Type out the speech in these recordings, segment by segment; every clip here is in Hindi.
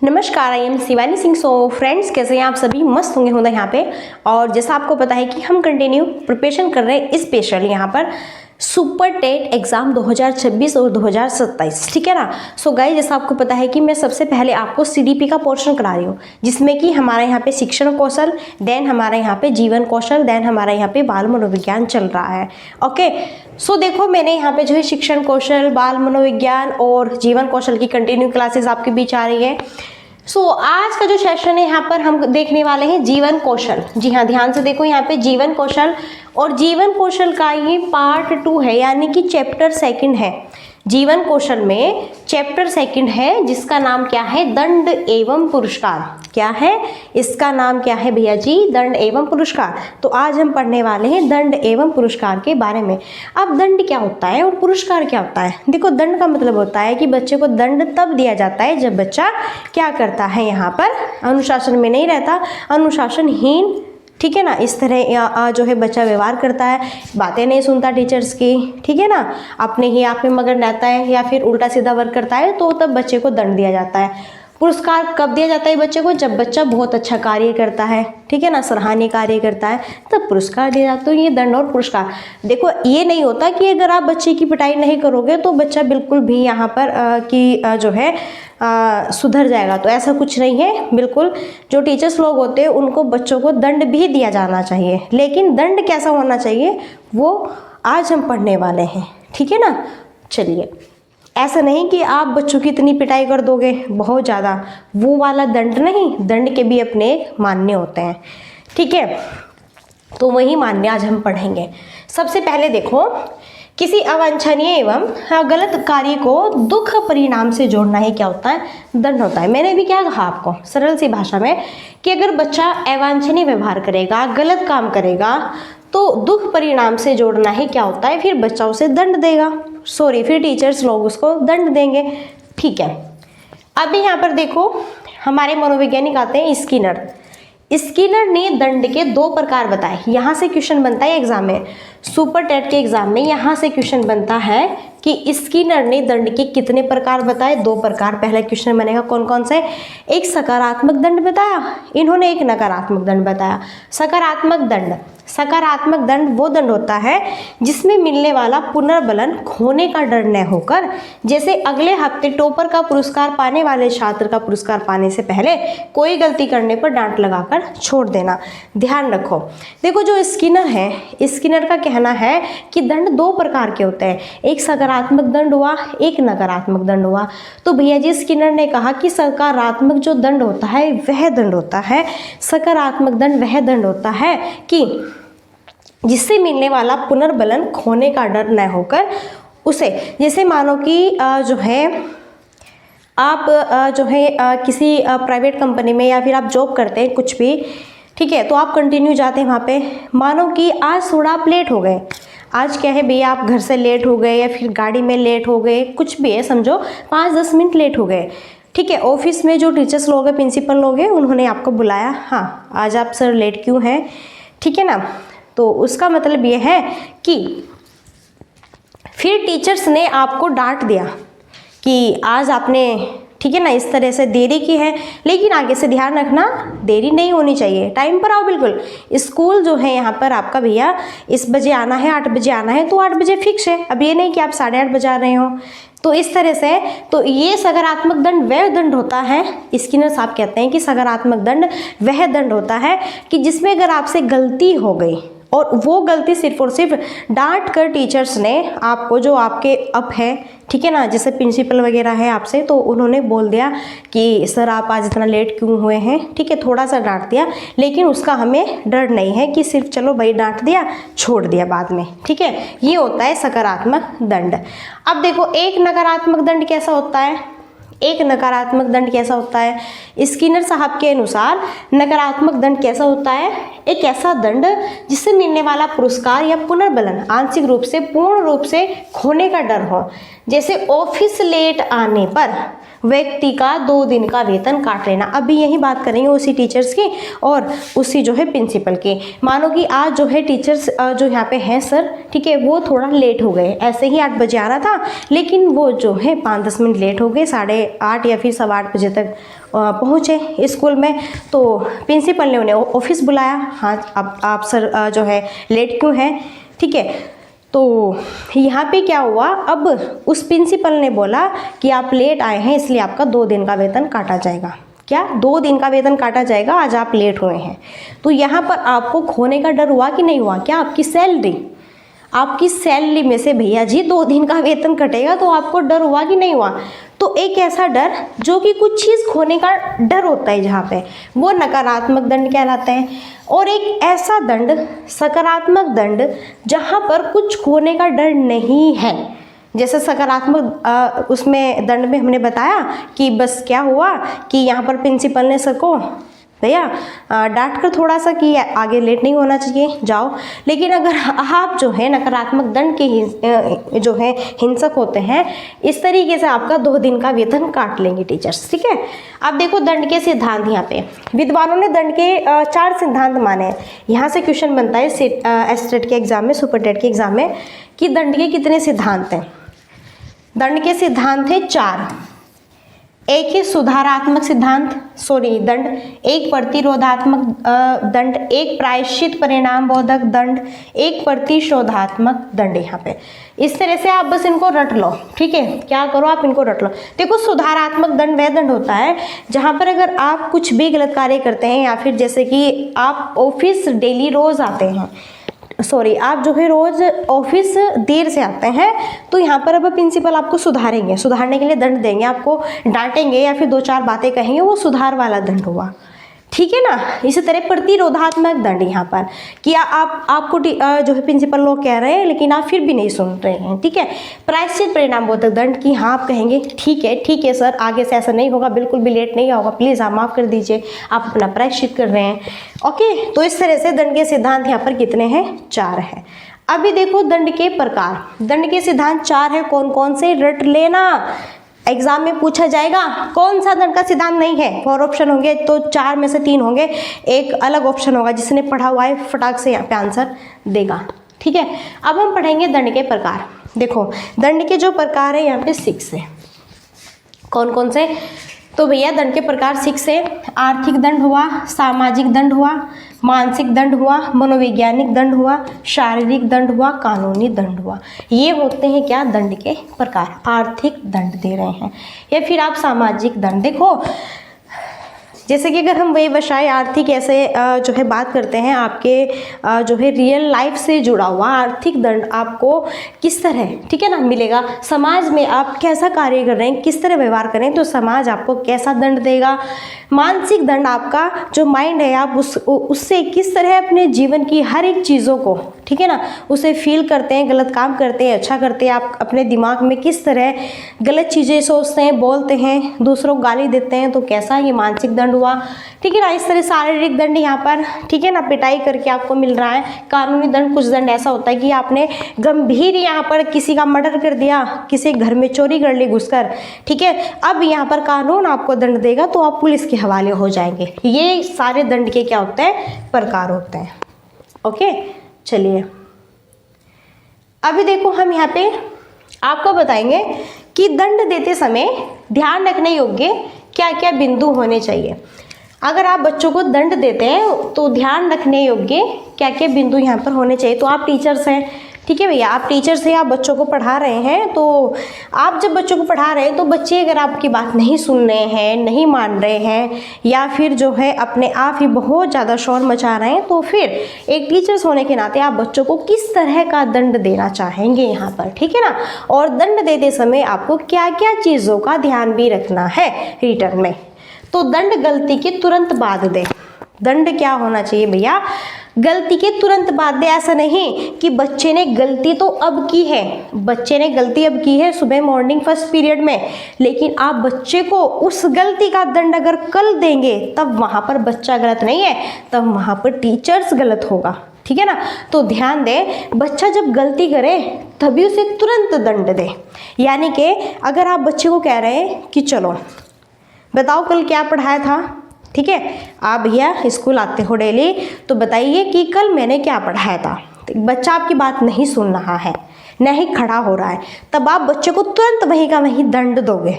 नमस्कार, I am Shivani Singh. So friends, कैसे हैं आप सभी? मस्त होंगे यहाँ पे। और जैसा आपको पता है कि हम कंटिन्यू प्रिपरेशन कर रहे हैं स्पेशल यहाँ पर सुपर टेट एग्जाम 2026 और 2027, ठीक है ना। सो गाइस, जैसा आपको पता है कि मैं सबसे पहले आपको सीडीपी का पोर्शन करा रही हूँ, जिसमें कि हमारे यहाँ पे शिक्षण कौशल, देन हमारे यहाँ पे जीवन कौशल, देन हमारे यहाँ पे बाल मनोविज्ञान चल रहा है। ओके, सो देखो, मैंने यहाँ पे जो है शिक्षण कौशल, बाल मनोविज्ञान और जीवन कौशल की कंटिन्यू क्लासेस आपके बीच आ रही है। सो आज का जो सेशन है यहाँ पर हम देखने वाले हैं जीवन कौशल। जी हाँ, ध्यान से देखो यहाँ पे जीवन कौशल, और जीवन कौशल का ये पार्ट 2 है, यानी कि चैप्टर 2 है। जीवन कौशल में चैप्टर 2 है, जिसका नाम क्या है? दंड एवं पुरस्कार। क्या है इसका नाम? क्या है भैया जी? दंड एवं पुरस्कार। तो आज हम पढ़ने वाले हैं दंड एवं पुरस्कार के बारे में। अब दंड क्या होता है और पुरस्कार क्या होता है? देखो, दंड का मतलब होता है कि बच्चे को दंड तब दिया जाता है जब बच्चा क्या करता है, यहाँ पर अनुशासन में नहीं रहता, अनुशासनहीन, ठीक है ना, इस तरह जो है बच्चा व्यवहार करता है, बातें नहीं सुनता टीचर्स की, ठीक है ना, अपने ही आप में मगन रहता है या फिर उल्टा सीधा वर्क करता है, तो तब बच्चे को दंड दिया जाता है। पुरस्कार कब दिया जाता है बच्चे को? जब बच्चा बहुत अच्छा कार्य करता है, ठीक है ना, सराहनीय कार्य करता है, तब पुरस्कार दिया जाता है। तो ये दंड और पुरस्कार, देखो, ये नहीं होता कि अगर आप बच्चे की पिटाई नहीं करोगे तो बच्चा बिल्कुल भी यहाँ पर जो है सुधर जाएगा, तो ऐसा कुछ नहीं है। बिल्कुल जो टीचर्स लोग होते हैं उनको बच्चों को दंड भी दिया जाना चाहिए, लेकिन दंड कैसा होना चाहिए वो आज हम पढ़ने वाले हैं, ठीक है ना। चलिए, ऐसा नहीं कि आप बच्चों की इतनी पिटाई कर दोगे बहुत ज़्यादा, वो वाला दंड नहीं, दंड के भी अपने मान्य होते हैं, ठीक है। तो वही मान्य आज हम पढ़ेंगे। सबसे पहले देखो, किसी अवांछनीय एवं गलत कार्य को दुख परिणाम से जोड़ना ही क्या होता है? दंड होता है। मैंने भी क्या कहा आपको सरल सी भाषा में कि अगर बच्चा अवांछनीय व्यवहार करेगा, गलत काम करेगा, तो दुख परिणाम से जोड़ना ही क्या होता है? फिर बच्चा उसे दंड देगा, फिर टीचर्स लोग उसको दंड देंगे, ठीक है। अभी यहाँ पर देखो, हमारे मनोवैज्ञानिक आते हैं स्किनर। स्किनर ने दंड के 2 प्रकार बताए। यहाँ से क्वेश्चन बनता है एग्जाम में, सुपर टेट के एग्जाम में यहाँ से क्वेश्चन बनता है कि स्किनर ने दंड के कितने प्रकार बताए? 2 प्रकार। पहला क्वेश्चन बनेगा कौन कौन से? एक सकारात्मक दंड बताया इन्होंने, एक नकारात्मक दंड बताया। सकारात्मक दंड वो दंड होता है जिसमें मिलने वाला पुनर्बलन खोने का डर न होकर, जैसे अगले हफ्ते टॉपर का पुरस्कार पाने वाले छात्र का पुरस्कार पाने से पहले कोई गलती करने पर डांट लगाकर छोड़ देना। ध्यान रखो, देखो, जो स्किनर है, स्किनर का कहना है कि दंड 2 प्रकार के होते हैं, एक सकारात्मक दंड हुआ, एक नकारात्मक दंड हुआ। तो भैया जी, स्किनर ने कहा कि सकारात्मक जो दंड होता है वह दंड होता है, सकारात्मक दंड वह दंड होता है कि जिससे मिलने वाला पुनर्बलन खोने का डर न होकर उसे, जैसे मानो कि जो है आप जो है किसी प्राइवेट कंपनी में या फिर आप जॉब करते हैं कुछ भी, ठीक है, तो आप कंटिन्यू जाते हैं वहाँ पे। मानो कि आज थोड़ा आप लेट हो गए, आज क्या है भैया, आप घर से लेट हो गए या फिर गाड़ी में लेट हो गए, कुछ भी है, समझो 5-10 मिनट लेट हो गए, ठीक है। ऑफिस में जो टीचर्स लोग हैं, प्रिंसिपल लोग हैं, उन्होंने आपको बुलाया, हाँ आज आप सर लेट क्यों हैं, ठीक है ना। तो उसका मतलब ये है कि फिर टीचर्स ने आपको डांट दिया कि आज आपने, ठीक है ना, इस तरह से देरी की है, लेकिन आगे से ध्यान रखना देरी नहीं होनी चाहिए, टाइम पर आओ बिल्कुल। स्कूल जो है यहाँ पर आपका भैया इस बजे आना है, 8 बजे आना है, तो 8 बजे फिक्स है। अब ये नहीं कि आप 8:30 बजे आ रहे हो, तो इस तरह से। तो ये सकारात्मक दंड वह दंड होता है, स्किनर साहब कहते हैं कि सकारात्मक दंड वह दंड होता है कि जिसमें अगर आपसे गलती हो गई और वो गलती सिर्फ और सिर्फ डांट कर टीचर्स ने आपको, जो आपके अप है, ठीक है ना, जैसे प्रिंसिपल वगैरह है आपसे, तो उन्होंने बोल दिया कि सर आप आज इतना लेट क्यों हुए हैं, ठीक है, थोड़ा सा डांट दिया, लेकिन उसका हमें डर नहीं है कि सिर्फ चलो भाई डांट दिया छोड़ दिया बाद में, ठीक है। ये होता है सकारात्मक दंड। अब देखो, एक नकारात्मक दंड कैसा होता है? एक नकारात्मक दंड कैसा होता है? स्किनर साहब के अनुसार नकारात्मक दंड कैसा होता है? एक ऐसा दंड जिससे मिलने वाला पुरस्कार या पुनर्बलन आंशिक रूप से, पूर्ण रूप से खोने का डर हो, जैसे ऑफिस लेट आने पर व्यक्ति का 2 दिन का वेतन काट लेना। अभी यही बात करेंगे उसी टीचर्स की और उसी जो है प्रिंसिपल की। मानो कि आज जो है टीचर्स जो यहाँ पे हैं सर, ठीक है, वो थोड़ा लेट हो गए, ऐसे ही 8 बजे आना था लेकिन वो जो है 5-10 मिनट लेट हो गए, 8:30 या फिर 8:15 बजे तक पहुँचे स्कूल में। तो प्रिंसिपल ने उन्हें ऑफिस बुलाया, हाँ अब आप सर जो है लेट क्यों हैं, ठीक है। तो यहाँ पे क्या हुआ, अब उस प्रिंसिपल ने बोला कि आप लेट आए हैं इसलिए आपका 2 दिन का वेतन काटा जाएगा। क्या 2 दिन का वेतन काटा जाएगा, आज आप लेट हुए हैं। तो यहाँ पर आपको खोने का डर हुआ कि नहीं हुआ? क्या आपकी सैलरी में से भैया जी 2 दिन का वेतन कटेगा, तो आपको डर हुआ कि नहीं हुआ? तो एक ऐसा डर जो कि कुछ चीज़ खोने का डर होता है जहाँ पे, वो नकारात्मक दंड कहलाता है। और एक ऐसा दंड सकारात्मक दंड जहाँ पर कुछ खोने का डर नहीं है। जैसे सकारात्मक उसमें दंड में हमने बताया कि बस क्या हुआ कि यहाँ पर प्रिंसिपल ने सर को भैया डांट कर थोड़ा सा कि आगे लेट नहीं होना चाहिए, जाओ। लेकिन अगर आप जो है नकारात्मक दंड के जो है हिंसक होते हैं, इस तरीके से आपका 2 दिन का वेतन काट लेंगे टीचर्स, ठीक है। अब देखो दंड के सिद्धांत, यहाँ पे विद्वानों ने दंड के 4 सिद्धांत माने हैं। यहाँ से क्वेश्चन बनता है एस्टेट के एग्जाम में, सुपर टेट के एग्जाम में, कि दंड के कितने सिद्धांत हैं। दंड के सिद्धांत है 4। एक है सुधारात्मक दंड, एक प्रतिरोधात्मक दंड, एक प्रायश्चित परिणाम बोधक दंड, एक प्रतिशोधात्मक दंड। यहाँ पे इस तरह से आप बस इनको रट लो, ठीक है। क्या करो, आप इनको रट लो। देखो सुधारात्मक दंड वह दंड होता है जहाँ पर अगर आप कुछ भी गलत कार्य करते हैं, या फिर जैसे कि आप ऑफिस डेली रोज आते हैं, आप जो है रोज ऑफिस देर से आते हैं, तो यहाँ पर अब प्रिंसिपल आपको सुधारेंगे, सुधारने के लिए दंड देंगे, आपको डांटेंगे या फिर 2-4 बातें कहेंगे, वो सुधार वाला दंड हुआ, ठीक है ना। इसी तरह प्रतिरोधात्मक दंड यहाँ पर कि आपको जो है प्रिंसिपल लोग कह रहे हैं लेकिन आप फिर भी नहीं सुन रहे हैं, ठीक है। प्रायश्चित परिणाम बोधक दंड कि हाँ आप कहेंगे ठीक है सर, आगे से ऐसा नहीं होगा, बिल्कुल भी लेट नहीं होगा, प्लीज़ आप माफ़ कर दीजिए, आप अपना प्रायश्चित कर रहे हैं, ओके। तो इस तरह से दंड के सिद्धांत यहाँ पर कितने हैं? 4 है। अभी देखो दंड के प्रकार, दंड के सिद्धांत 4 है, कौन कौन से रट लेना, एग्जाम में पूछा जाएगा। कौन सा दंड का सिद्धांत नहीं है? 4 ऑप्शन होंगे तो 4 में से 3 होंगे, एक अलग ऑप्शन होगा, जिसने पढ़ा हुआ है फटाक से यहाँ पे आंसर देगा, ठीक है। अब हम पढ़ेंगे दंड के प्रकार। देखो दंड के जो प्रकार है यहाँ पे 6 है। कौन कौन से? तो भैया दंड के प्रकार 6 है। आर्थिक दंड हुआ, सामाजिक दंड हुआ, मानसिक दंड हुआ, मनोवैज्ञानिक दंड हुआ, शारीरिक दंड हुआ, कानूनी दंड हुआ। ये होते हैं क्या? दंड के प्रकार। आर्थिक दंड दे रहे हैं या फिर आप सामाजिक दंड। देखो जैसे कि अगर हम व्यवसाय आर्थिक ऐसे जो है बात करते हैं, आपके जो है रियल लाइफ से जुड़ा हुआ आर्थिक दंड आपको किस तरह, ठीक है ना, मिलेगा। समाज में आप कैसा कार्य कर रहे हैं, किस तरह व्यवहार करें तो समाज आपको कैसा दंड देगा। मानसिक दंड आपका जो माइंड है, आप उससे किस तरह अपने जीवन की हर एक चीज़ों को, ठीक है ना, उसे फील करते हैं, गलत काम करते हैं, अच्छा करते हैं, आप अपने दिमाग में किस तरह गलत चीज़ें सोचते हैं, बोलते हैं, दूसरों को गाली देते हैं, तो कैसा ये मानसिक दंड हुआ, ठीक है ना। इस तरह शारीरिक दंड यहाँ पर, ठीक है ना, पिटाई करके आपको मिल रहा है। कानूनी दंड, कुछ दंड ऐसा होता है कि आपने गंभीर यहाँ पर किसी का मर्डर कर दिया, किसी घर में चोरी कर ली घुसकर, ठीक है, अब यहाँ पर कानून आपको दंड देगा तो आप पुलिस के हवाले हो जाएंगे। ये सारे दंड के क्या होते हैं? प्रकार होते हैं, ओके। चलिए अभी देखो हम यहाँ पे आपको बताएंगे कि दंड देते समय ध्यान रखने योग्य क्या क्या बिंदु होने चाहिए। अगर आप बच्चों को दंड देते हैं तो ध्यान रखने योग्य क्या क्या बिंदु यहाँ पर होने चाहिए। तो आप टीचर्स हैं, ठीक है भैया, आप टीचर्स हैं, आप बच्चों को पढ़ा रहे हैं, तो आप जब बच्चों को पढ़ा रहे हैं तो बच्चे अगर आपकी बात नहीं सुन रहे हैं, नहीं मान रहे हैं, या फिर जो है अपने आप ही बहुत ज़्यादा शोर मचा रहे हैं, तो फिर एक टीचर्स होने के नाते आप बच्चों को किस तरह का दंड देना चाहेंगे यहाँ पर, ठीक है ना। और दंड देते समय आपको क्या क्या चीज़ों का ध्यान भी रखना है रिटर्न में। तो दंड गलती के तुरंत बाद दे। दंड क्या होना चाहिए भैया? गलती के तुरंत बाद दे। ऐसा नहीं कि बच्चे ने गलती तो अब की है, बच्चे ने गलती अब की है सुबह मॉर्निंग फर्स्ट पीरियड में, लेकिन आप बच्चे को उस गलती का दंड अगर कल देंगे तब वहाँ पर बच्चा गलत नहीं है, तब वहाँ पर टीचर्स गलत होगा। ठीक है ना। तो ध्यान दें, बच्चा जब गलती करे तभी उसे तुरंत दंड दे। यानी कि अगर आप बच्चे को कह रहे हैं कि चलो बताओ कल क्या पढ़ाया था, ठीक है, आप भैया स्कूल आते हो डेली, तो बताइए कि कल मैंने क्या पढ़ाया था। बच्चा आपकी बात नहीं सुन रहा है, नहीं खड़ा हो रहा है, तब आप बच्चे को तुरंत वहीं का वहीं दंड दोगे,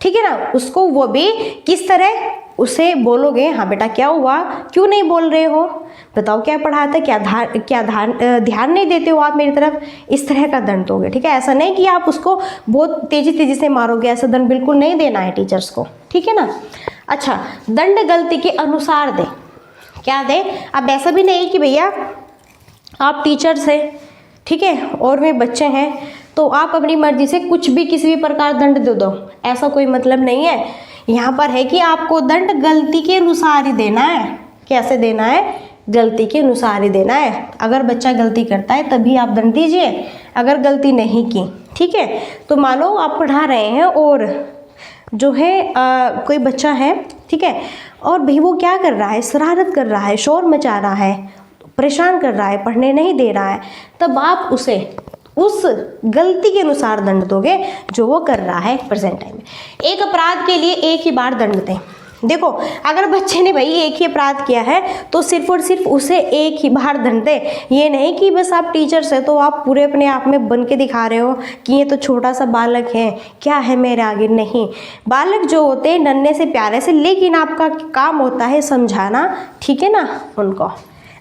ठीक है ना। उसको वो भी किस तरह, उसे बोलोगे हाँ बेटा क्या हुआ, क्यों नहीं बोल रहे हो, बताओ क्या पढ़ाया था, क्या ध्यान नहीं देते हो आप मेरी तरफ, इस तरह का दंड दोगे, ठीक है। ऐसा नहीं कि आप उसको बहुत तेजी से मारोगे, ऐसा दंड बिल्कुल नहीं देना है टीचर्स को, ठीक है ना। अच्छा, दंड गलती के अनुसार दे, क्या दे। अब ऐसा भी नहीं कि भैया आप टीचर्स हैं, ठीक है, और वे बच्चे हैं, तो आप अपनी मर्जी से कुछ भी किसी भी प्रकार दंड दे दो, ऐसा कोई मतलब नहीं है। यहाँ पर है कि आपको दंड गलती के अनुसार ही देना है। कैसे देना है, गलती के अनुसार ही देना है। अगर बच्चा गलती करता है तभी आप दंड दीजिए, अगर गलती नहीं की, ठीक है। तो मानो आप पढ़ा रहे हैं और जो है कोई बच्चा है, ठीक है, और भाई वो क्या कर रहा है, शरारत कर रहा है, शोर मचा रहा है, परेशान कर रहा है, पढ़ने नहीं दे रहा है, तब आप उसे उस गलती के अनुसार दंड दोगे जो वो कर रहा है प्रेजेंट टाइम में। एक अपराध के लिए एक ही बार दंड दें। देखो, अगर बच्चे ने भाई एक ही अपराध किया है तो सिर्फ और सिर्फ उसे एक ही बार दंड दे। ये नहीं कि बस आप टीचर से तो आप पूरे अपने आप में बन के दिखा रहे हो कि ये तो छोटा सा बालक है, क्या है मेरे आगे। नहीं, बालक जो होते हैं नन्हे से प्यारे से, लेकिन आपका काम होता है समझाना, ठीक है ना। उनको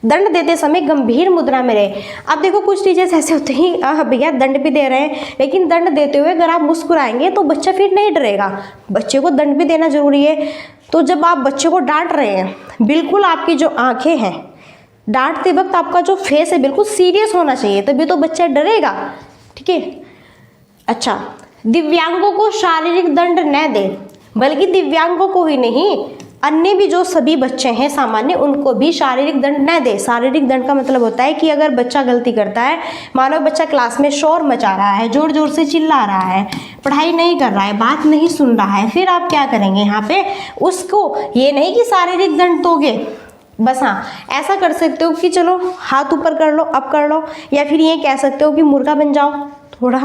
दंड देते समय गंभीर मुद्रा में रहे। अब देखो कुछ टीचर्स ऐसे होते हैं भैया दंड भी दे रहे हैं, लेकिन दंड देते हुए अगर आप मुस्कुराएंगे तो बच्चा फिर नहीं डरेगा। बच्चे को दंड भी देना जरूरी है। तो जब आप बच्चे को डांट रहे हैं, बिल्कुल आपकी जो आंखें हैं, डांटते वक्त आपका जो फेस है बिल्कुल सीरियस होना चाहिए, तभी तो बच्चा डरेगा, ठीक है। अच्छा, दिव्यांगों को शारीरिक दंड न दे, बल्कि दिव्यांगों को ही नहीं, अन्य भी जो सभी बच्चे हैं सामान्य, उनको भी शारीरिक दंड न दे। शारीरिक दंड का मतलब होता है कि अगर बच्चा गलती करता है, मानो बच्चा क्लास में शोर मचा रहा है, जोर जोर से चिल्ला रहा है, पढ़ाई नहीं कर रहा है, बात नहीं सुन रहा है, फिर आप क्या करेंगे यहाँ पे, उसको ये नहीं कि शारीरिक दंड दोगे बस, हाँ ऐसा कर सकते हो कि चलो हाथ ऊपर कर लो, अब कर लो, या फिर ये कह सकते हो कि मुर्गा बन जाओ थोड़ा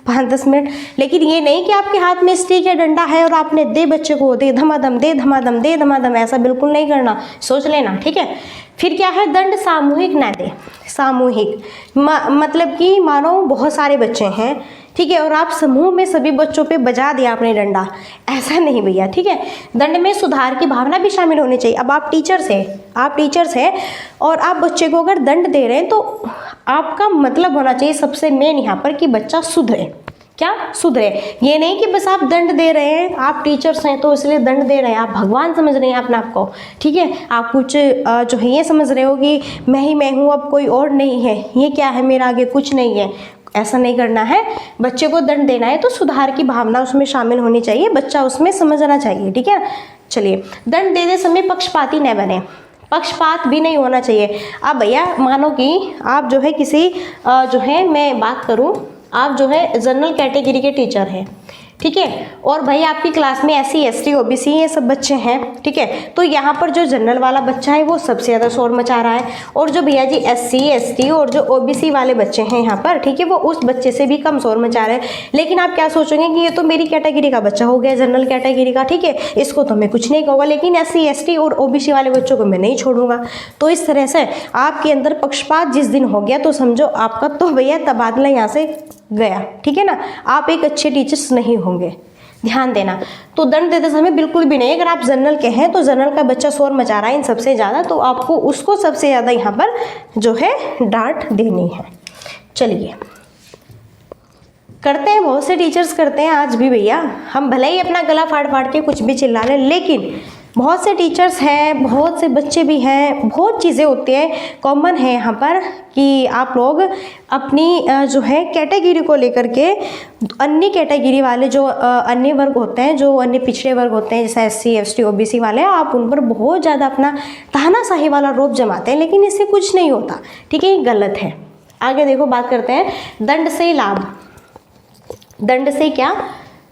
5-10 मिनट। लेकिन ये नहीं कि आपके हाथ में स्टिक है, डंडा है और आपने दे बच्चे को दे धमाधम, दे धमाधम, दे धमाधम, ऐसा बिल्कुल नहीं करना, सोच लेना, ठीक है। फिर क्या है, दंड सामूहिक ना दे। सामूहिक मतलब कि मानो बहुत सारे बच्चे हैं, ठीक है, और आप समूह में सभी बच्चों पे बजा दिया आपने डंडा, ऐसा नहीं भैया, ठीक है। दंड में सुधार की भावना भी शामिल होनी चाहिए। अब आप टीचर्स हैं और आप बच्चे को अगर दंड दे रहे हैं तो आपका मतलब होना चाहिए सबसे मेन यहाँ पर कि बच्चा सुधरे। क्या सुधरे, ये नहीं कि बस आप दंड दे रहे हैं, आप टीचर्स हैं तो इसलिए दंड दे रहे हैं, आप भगवान समझ रहे हैं अपने आप को, ठीक है। आप कुछ जो है ये समझ रहे हो कि मैं ही मैं हूँ, अब कोई और नहीं है, ये क्या है मेरा आगे कुछ नहीं है, ऐसा नहीं करना है। बच्चे को दंड देना है तो सुधार की भावना उसमें शामिल होनी चाहिए, बच्चा उसमें समझना चाहिए, ठीक है। चलिए, दंड देते समय पक्षपाती न बने, पक्षपात भी नहीं होना चाहिए। अब भैया मानो कि आप जो है किसी जो है मैं बात करूं, आप जो है जनरल कैटेगरी के टीचर हैं, ठीक है, और भाई आपकी क्लास में SC ST OBC ये सब बच्चे हैं, ठीक है। तो यहाँ पर जो जनरल वाला बच्चा है वो सबसे ज़्यादा शोर मचा रहा है, और जो भैया जी SC ST और जो OBC वाले बच्चे हैं यहाँ पर, ठीक है, वो उस बच्चे से भी कम शोर मचा रहे हैं। लेकिन आप क्या सोचेंगे कि ये तो मेरी कैटेगरी का बच्चा हो गया, जनरल कैटेगरी का, ठीक है, इसको तो मैं कुछ नहीं कहूँगा, लेकिन SC ST और OBC वाले बच्चों को मैं नहीं छोड़ूंगा। तो इस तरह से आपके अंदर पक्षपात जिस दिन हो गया तो समझो आपका तो भैया तबादला यहाँ से गया, ठीक है ना, आप एक अच्छे टीचर्स नहीं होंगे, ध्यान देना। तो दंड देते समय बिल्कुल भी नहीं, अगर आप जनरल के हैं तो जनरल का बच्चा शोर मचा रहा है इन सबसे ज़्यादा, तो आपको उसको सबसे ज़्यादा यहाँ पर जो है डांट देनी है। चलिए, करते हैं, बहुत से टीचर्स करते हैं आज भी भैया, हम भले ही अपना गला फाड़ फाड़ के कुछ भी चिल्ला लें, लेकिन बहुत से टीचर्स हैं, बहुत से बच्चे भी हैं, बहुत चीज़ें होती हैं, कॉमन है यहाँ पर कि आप लोग अपनी जो है कैटेगरी को लेकर के अन्य कैटेगरी वाले जो अन्य वर्ग होते हैं, जो अन्य पिछड़े वर्ग होते हैं, जैसे SC ST OBC वाले, आप उन पर बहुत ज़्यादा अपना तानाशाही वाला रोब जमाते हैं, लेकिन इससे कुछ नहीं होता, ठीक है, ये गलत है। आगे देखो, बात करते हैं दंड से लाभ। दंड से क्या,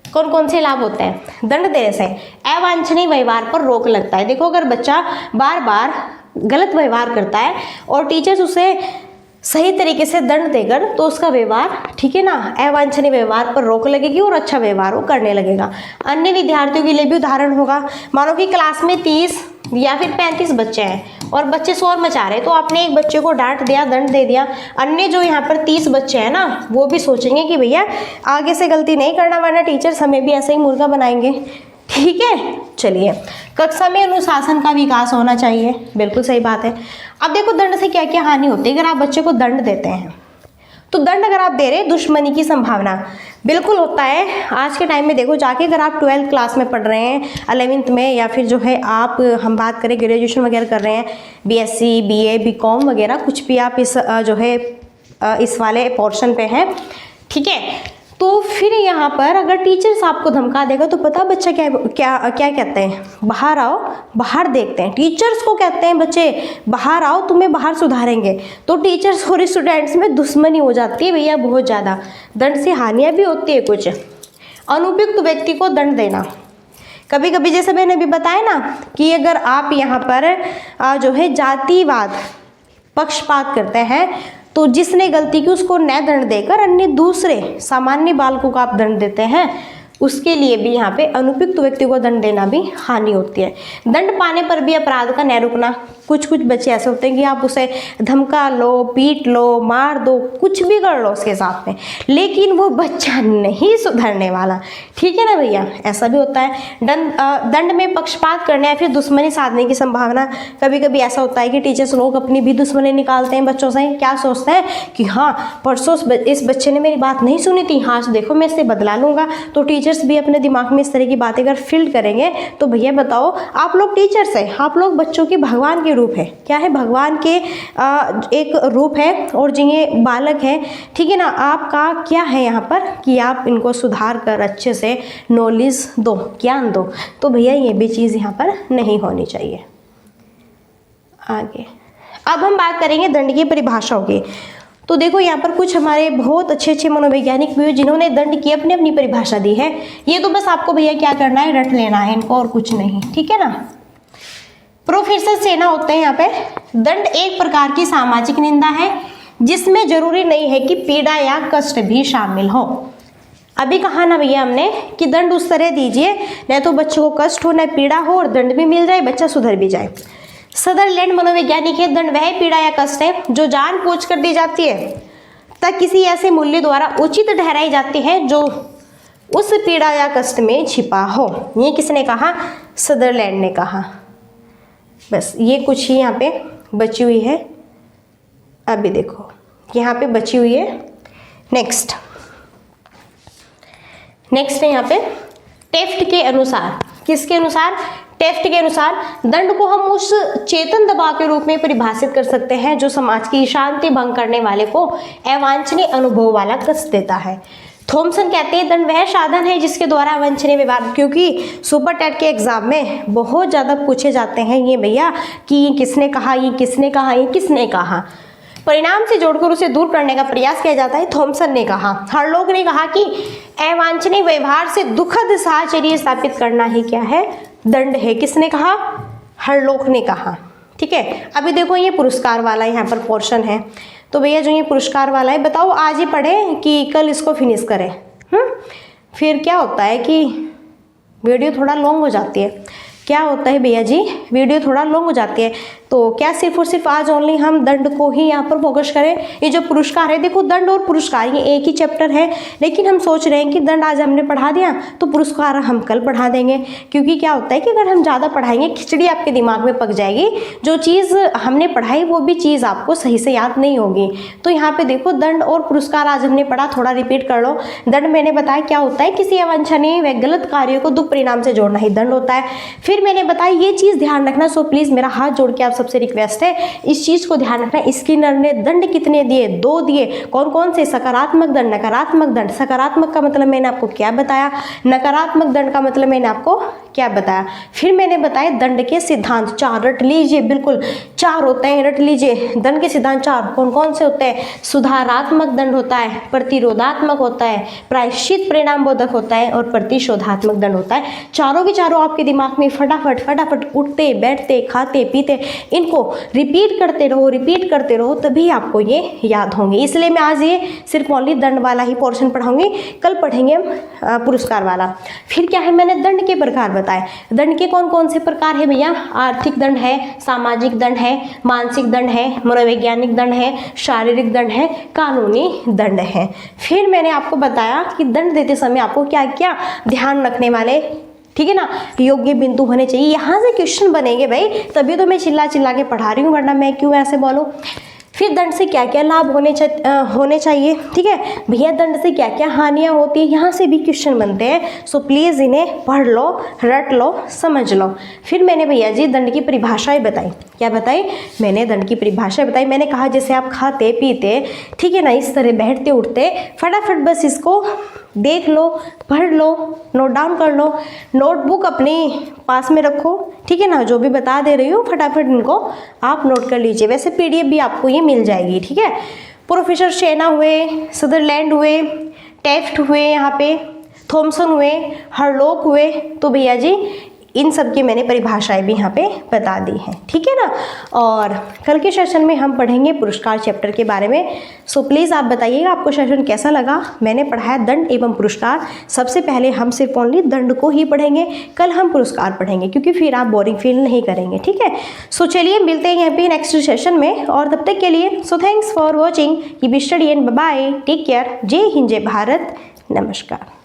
कौन कौन से लाभ होते हैं। दंड देने से अवांछनीय व्यवहार पर रोक लगता है। देखो, अगर बच्चा बार बार गलत व्यवहार करता है और टीचर्स उसे सही तरीके से दंड देकर तो उसका व्यवहार, ठीक है ना, अवांछनीय व्यवहार पर रोक लगेगी और अच्छा व्यवहार वो करने लगेगा। अन्य विद्यार्थियों के लिए भी उदाहरण होगा। मानो कि क्लास में 30 या फिर 35 बच्चे हैं और बच्चे शोर मचा रहे हैं, तो आपने एक बच्चे को डांट दिया, दंड दे दिया, अन्य जो यहाँ पर 30 बच्चे हैं ना वो भी सोचेंगे कि भैया आगे से गलती नहीं करना वरना टीचर्स हमें भी ऐसे ही मुर्गा बनाएंगे। ठीक है, चलिए, कक्षा में अनुशासन का विकास होना चाहिए, बिल्कुल सही बात है। अब देखो दंड से क्या क्या हानि होती है अगर आप बच्चे को दंड देते हैं। तो दंड अगर आप दे रहे हैं, दुश्मनी की संभावना बिल्कुल होता है। आज के टाइम में देखो जाके अगर आप 12th क्लास में पढ़ रहे हैं, 11th में, या फिर जो है आप हम बात करें ग्रेजुएशन वगैरह कर रहे हैं, BSc BA BCom वगैरह कुछ भी आप इस जो है इस वाले पोर्शन पे हैं, ठीक है। तो फिर यहाँ पर अगर टीचर्स आपको धमका देगा तो पता बच्चा क्या क्या क्या कहते हैं, बाहर आओ, बाहर देखते हैं। टीचर्स को कहते हैं बच्चे बाहर आओ, तुम्हें बाहर सुधारेंगे। तो टीचर्स और स्टूडेंट्स में दुश्मनी हो जाती है भैया बहुत ज़्यादा। दंड से हानियाँ भी होती है कुछ। अनुपयुक्त व्यक्ति को दंड देना, कभी कभी जैसे मैंने अभी बताया ना कि अगर आप यहाँ पर जो है जातिवाद पक्षपात करते हैं तो जिसने गलती की उसको न दंड देकर अन्य दूसरे सामान्य बालकों को आप दंड देते हैं, उसके लिए भी यहाँ पे अनुपयुक्त व्यक्ति को दंड देना भी हानि होती है। दंड पाने पर भी अपराध का न रुकना। कुछ कुछ बच्चे ऐसे होते हैं कि आप उसे धमका लो, पीट लो, मार दो, कुछ भी कर लो उसके साथ में, लेकिन वो बच्चा नहीं सुधरने वाला। ठीक है ना भैया, ऐसा भी होता है। दंड में पक्षपात करने या फिर दुश्मनी साधने की संभावना। कभी कभी ऐसा होता है कि टीचर्स लोग अपनी भी दुश्मनी निकालते हैं बच्चों से। क्या सोचते हैं कि हाँ परसों इस बच्चे ने मेरी बात नहीं सुनी थी, हाँ देखो मैं इससे बदला लूँगा। तो टीचर्स भी अपने दिमाग में इस तरह की बातें अगर फील करेंगे तो भैया बताओ, आप लोग टीचर्स हैं, आप लोग बच्चों के भगवान के रूप है। क्या है, भगवान के एक रूप है और जिन्हें बालक है, ठीक है ना। आपका क्या है यहाँ पर कि आप इनको सुधार कर अच्छे से नॉलेज दो, ज्ञान दो। तो भैया ये भी चीज़ यहाँ पर नहीं होनी चाहिए। आगे अब हम बात करेंगे दंड की परिभाषाओं की। तो देखो यहाँ पर कुछ हमारे बहुत अच्छे अच्छे मनोवैज्ञानिक भी जिन्होंने दंड की अपनी अपनी परिभाषा दी है। ये तो बस आपको भैया क्या करना है, रट लेना है इनको और कुछ नहीं, ठीक है ना। प्रोफेसर सेना होते हैं यहाँ पे। दंड एक प्रकार की सामाजिक निंदा है जिसमें जरूरी नहीं है कि पीड़ा या कष्ट भी शामिल हो। अभी कहा ना भैया हमने कि दंड उस तरह दीजिए न तो बच्चों को कष्ट हो न पीड़ा हो और दंड भी मिल जाए, बच्चा सुधर भी जाए। सदरलैंड मनोवैज्ञानिक है, दंड वह पीड़ा या कष्ट है जो जानबूझ कर दी जाती है तब किसी ऐसे मूल्य द्वारा उचित ठहराई जाती है जो उस पीड़ा या कष्ट में छिपा हो। ये किसने कहा, सदरलैंड ने कहा। बस ये कुछ ही यहाँ पे बची हुई है। अभी देखो यहाँ पे बची हुई है। नेक्स्ट है यहाँ पे टेफ्ट के अनुसार। किसके अनुसार, टेफ्ट के अनुसार दंड को हम उस चेतन दबाव के रूप में परिभाषित कर सकते हैं जो समाज की शांति भंग करने वाले को अवांछनीय अनुभव वाला कष्ट देता है। थॉमसन कहते हैं दंड वह साधन है जिसके द्वारा अवांछनीय व्यवहार, क्योंकि सुपर टेट के एग्जाम में बहुत ज़्यादा पूछे जाते हैं ये भैया कि ये किसने कहा, ये किसने कहा, ये किसने कहा। परिणाम से जोड़कर उसे दूर करने का प्रयास किया जाता है। थॉमसन ने कहा, हरलोक ने कहा कि अवांछनीय व्यवहार से दुखद साहचर्य स्थापित करना ही क्या है, दंड है। किसने कहा, हरलोक ने कहा। ठीक है, अभी देखो ये पुरस्कार वाला यहाँ पर पोर्शन है। तो भैया जो ये पुरस्कार वाला है, बताओ आज ही पढ़े कि कल इसको फिनिश करें। फिर क्या होता है कि वीडियो थोड़ा लॉन्ग हो जाती है। क्या होता है भैया जी, वीडियो थोड़ा लॉन्ग हो जाती है। तो क्या सिर्फ और सिर्फ आज ओनली हम दंड को ही यहाँ पर फोकस करें। ये जो पुरस्कार है, देखो दंड और पुरस्कार ये एक ही चैप्टर है, लेकिन हम सोच रहे हैं कि दंड आज हमने पढ़ा दिया तो पुरस्कार हम कल पढ़ा देंगे। क्योंकि क्या होता है कि अगर हम ज़्यादा पढ़ाएंगे खिचड़ी आपके दिमाग में पक जाएगी, जो चीज़ हमने पढ़ाई वो भी चीज़ आपको सही से याद नहीं होगी। तो यहाँ पे देखो दंड और पुरस्कार आज हमने पढ़ा, थोड़ा रिपीट कर लो। दंड मैंने बताया क्या होता है, किसी अवांछनीय व गलत कार्यों को दुख परिणाम से जोड़ना ही दंड होता है। फिर मैंने बताया ये चीज़ ध्यान रखना, सो प्लीज़ मेरा हाथ जोड़ के आप सबसे रिक्वेस्ट है इस चीज़ को ध्यान रखना। स्किनर ने दंड कितने दिए, 2 दिए। कौन कौन से, सकारात्मक दंड, नकारात्मक दंड। सकारात्मक का मतलब मैंने आपको क्या बताया, नकारात्मक दंड का मतलब मैंने आपको क्या बताया, फिर मैंने बताया दंड के सिद्धांत 4, रट लीजिए, बिल्कुल 4 होते हैं, रट लीजिए। दंड के सिद्धांत 4 कौन कौन से होते हैं? सुधारात्मक दंड होता है, प्रतिरोधात्मक होता है, प्रायश्चित परिणाम बोधक होता है और प्रतिशोधात्मक दंड होता है। चारों के चारों आपके दिमाग में फटाफट उठते बैठते खाते पीते इनको रिपीट करते रहो तभी आपको ये याद होंगे। इसलिए मैं आज ये सिर्फ ओनली दंड वाला ही पोर्शन पढ़ाऊंगी, कल पढ़ेंगे हम पुरस्कार वाला। फिर क्या है, मैंने दंड के प्रकार बताए। दंड के कौन कौन से प्रकार है भैया? आर्थिक दंड है, सामाजिक दंड है, मानसिक दंड है, मनोवैज्ञानिक दंड है, शारीरिक दंड है, कानूनी दंड है। फिर मैंने आपको बताया कि दंड देते समय आपको क्या क्या ध्यान रखने वाले, ठीक है ना, योग्य बिंदु होने चाहिए। यहाँ से क्वेश्चन बनेंगे भाई, तभी तो मैं चिल्ला चिल्ला के पढ़ा रही हूँ, वरना मैं क्यों ऐसे बोलूँ। फिर दंड से क्या क्या लाभ होने चाहिए, ठीक है भैया। दंड से क्या क्या हानियाँ होती है, यहाँ से भी क्वेश्चन बनते हैं। सो प्लीज़ इन्हें पढ़ लो, रट लो, समझ लो। फिर मैंने भैया जी दंड की परिभाषाएं बताई। क्या बताई? मैंने दंड की परिभाषा बताई। मैंने कहा जैसे आप खाते पीते, ठीक है ना, इस तरह बैठते उठते, फटाफट बस इसको देख लो, पढ़ लो, नोट डाउन कर लो, नोटबुक अपनी पास में रखो, ठीक है ना। जो भी बता दे रही हूँ फटाफट इनको आप नोट कर लीजिए। वैसे पीडीएफ भी आपको ये मिल जाएगी, ठीक है। प्रोफेसर शेना हुए, सदरलैंड हुए, टेफ्ट हुए, यहाँ पे थॉमसन हुए, हरलॉक हुए, तो भैया जी इन सब की मैंने परिभाषाएं भी यहाँ पे बता दी हैं, ठीक है ना। और कल के सेशन में हम पढ़ेंगे पुरस्कार चैप्टर के बारे में। सो प्लीज़ आप बताइएगा आपको सेशन कैसा लगा। मैंने पढ़ाया दंड एवं पुरस्कार। सबसे पहले हम सिर्फ ओनली दंड को ही पढ़ेंगे, कल हम पुरस्कार पढ़ेंगे, क्योंकि फिर आप बोरिंग फील नहीं करेंगे, ठीक है। सो चलिए मिलते हैं यहाँ पे नेक्स्ट सेशन में, और तब तक के लिए so thanks for watching. Keep study and bye bye, take care. जय हिंद, जय भारत, नमस्कार।